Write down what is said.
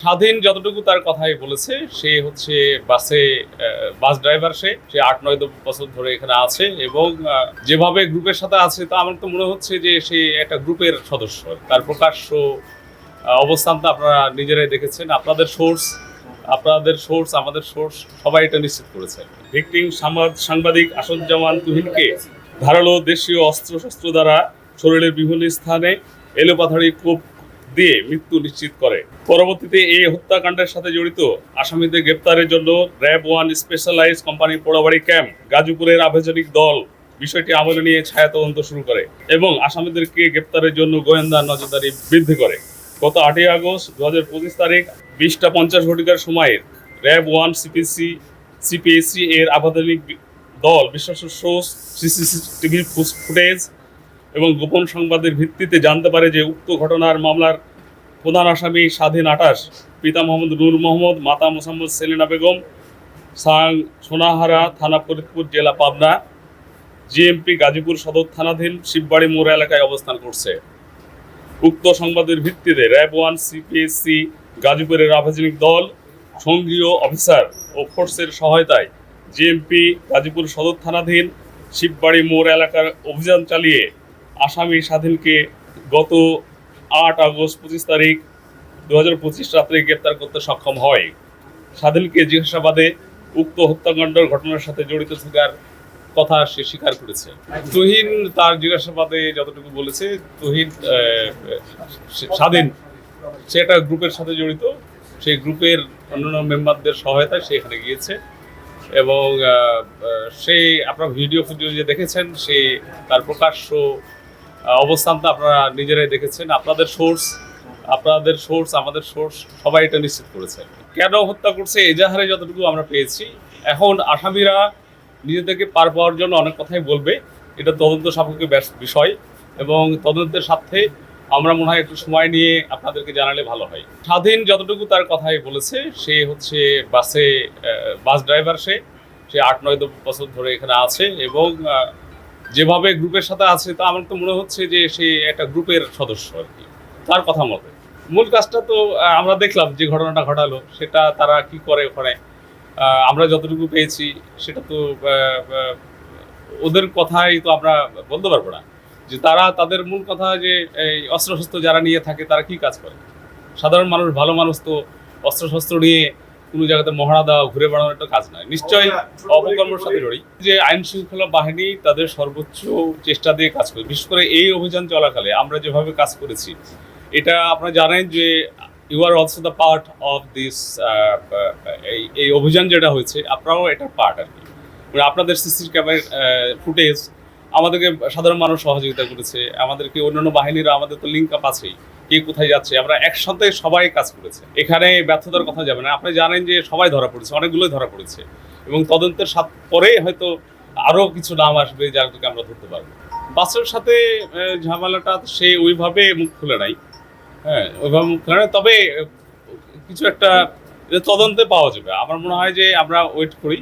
স্বাধীন যতটুকু তার কথাই বলেছে, সে হচ্ছে বাস ড্রাইভার। সে ৮-৯ বছর ধরে এখানে আছে এবং যেভাবে গ্রুপের সাথে আছে তা আমার তো মনে হচ্ছে যে সে একটা গ্রুপের সদস্য। তার প্রকাশ্য অবস্থানটা আপনারা নিজেরাই দেখেছেন। আপনাদের সোর্স আমাদের সোর্স সবাই এটা নিশ্চিত করেছে। ভিকটিম সাংবাদিক আসাদুজ্জামান তুহিনকে ধারালো দেশীয় অস্ত্রশস্ত্র দ্বারা শরীরের বিভিন্ন স্থানে এলোপাথাড়ি কোপ দিয়ে মৃত্যু নিশ্চিত করে। পরবর্তীতে এই হত্যাকাণ্ডের সাথে জড়িত আসামিদের গ্রেপ্তারের জন্য র্যাব-1 স্পেশালাইজ কোম্পানি পোড়াবাড়ি ক্যাম্প গাজীপুরের আভ্যন্তরীণ দল বিষয়টি আমলে নিয়ে ছায়া তদন্ত শুরু করে এবং আসামিদেরকে গ্রেপ্তারের জন্য গোয়েন্দা নজরদারি বৃদ্ধি করে। গত ৮ই আগস্ট ২০২৫ তারিখ ২০টা ৫০ ঘটিকার সময়ে র্যাব-1 সিপিএসি এর আভ্যন্তরীণ দল বিশ্বাস সোর্স সিসিটিভি ফুটেজ এবং গোপন সংবাদের ভিত্তিতে জানতে পারে যে উক্ত ঘটনার মামলার প্রধান আসামি স্বাধীন ২৮, পিতা মোহাম্মদ নূর মোহাম্মদ, মাতা মোসাম্মদ সেলিনা বেগম, সোনাহারা থানা, ফরিদপুর জেলা, পাবনা, জিএমপি গাজীপুর সদর থানাধীন শিববাড়ি মোড় এলাকায় অবস্থান করছে। উক্ত সংবাদের ভিত্তিতে র্যাব-1 সিপিএসসি গাজীপুরের আভ্যন্তরীণ দল সঙ্ঘীয় অফিসার ও ফোর্সের সহায়তায় জিএমপি গাজীপুর সদর থানাধীন শিববাড়ি মোড় এলাকার অভিযান চালিয়ে আসামি স্বাধীনকে গত ৮ আগস্ট ২৫ তারিখ ২০২৫ রাত্রে গ্রেপ্তার করতে সক্ষম হয়। স্বাধীনকে জিজ্ঞাসাবাদে উক্ত হত্যাকাণ্ডের ঘটনার সাথে জড়িত থাকার কথা সে স্বীকার করেছে। তুহিন তার জিজ্ঞাসাবাদে যতটুকু বলেছে, স্বাধীন সে একটা গ্রুপের সাথে জড়িত। সেই গ্রুপের অন্যান্য মেম্বারদের সহায়তায় সে এখানে গিয়েছে এবং সে আপনারা ভিডিও যে দেখেছেন, সে তার প্রকাশ্য অবস্থানটা আপনারা নিজেরাই দেখেছেন। আপনাদের সোর্স আমাদের সোর্স সবাই এটা নিশ্চিত করেছে। কেন হত্যা করছে এজাহারে যতটুকু আমরা পেয়েছি, এখন আসামিরা নিজেদেরকে পার পাওয়ার জন্য অনেক কথাই বলবে। এটা তদন্ত সাপেক্ষ বিষয় এবং তদন্তের সাথে আমরা মনে হয় একটু সময় নিয়ে আপনাদেরকে জানালে ভালো হয়। স্বাধীন যতটুকু তার কথাই বলেছে, সে হচ্ছে বাস ড্রাইভার। সে ৮-৯ বছর ধরে এখানে আছে এবং যেভাবে গ্রুপের সাথে আছে তা আমার তো মনে হচ্ছে যে সে একটা গ্রুপের সদস্য আর কি। তার কথা মতে মূল কাজটা তো আমরা দেখলাম যে ঘটনাটা ঘটালো, সেটা তারা কি করে ওখানে আমরা যতটুকু পেয়েছি সেটা তো ওদের কথাই তো আমরা বলতে পারবো না যে তাদের মূল কথা যে এই অস্ত্রশস্ত্র যারা নিয়ে থাকে তারা কি কাজ করে। সাধারণ মানুষ, ভালো মানুষ তো অস্ত্রশস্ত্র নিয়ে কোনো জায়গাতে মহড়া দেওয়া, ঘুরে বেড়ানোর একটা কাজ নয়, নিশ্চয়ই অপকর্মের সাথে জড়িত। যে আইন শৃঙ্খলা বাহিনী তাদের সর্বোচ্চ চেষ্টা দিয়ে কাজ করে। বিশেষ করে এই অভিযান চলাকালে আমরা যেভাবে কাজ করেছি, এটা আপনারা জানেন যে you are also the part of this. এই অভিযান যেটা হয়েছে আপনারাও এটার পার্ট আর কি। মানে আপনাদের সিসি ক্যামেরার ফুটেজ আমাদেরকে সাধারণ মানুষ সহযোগিতা করেছে, আমাদেরকে অন্যান্য বাহিনীরা, আমাদের তো লিঙ্ক আপ আছেই, কে কোথায় যাচ্ছে, আমরা একসাথে সবাই কাজ করেছে। এখানে ব্যর্থতার কথা যাবে না। আপনি জানেন যে সবাই ধরা পড়েছে, অনেকগুলোই ধরা পড়েছে এবং তদন্তের পরে হয়তো আরও কিছু নাম আসবে যাদেরকে আমরা ধরতে পারবো। বাসের সাথে ঝামেলাটা সে ওইভাবে মুখ খুলে নাই, ওইভাবে মুখ খুলে নাই, তবে কিছু একটা তদন্তে পাওয়া যাবে। আমার মনে হয় যে আমরা ওয়েট করি।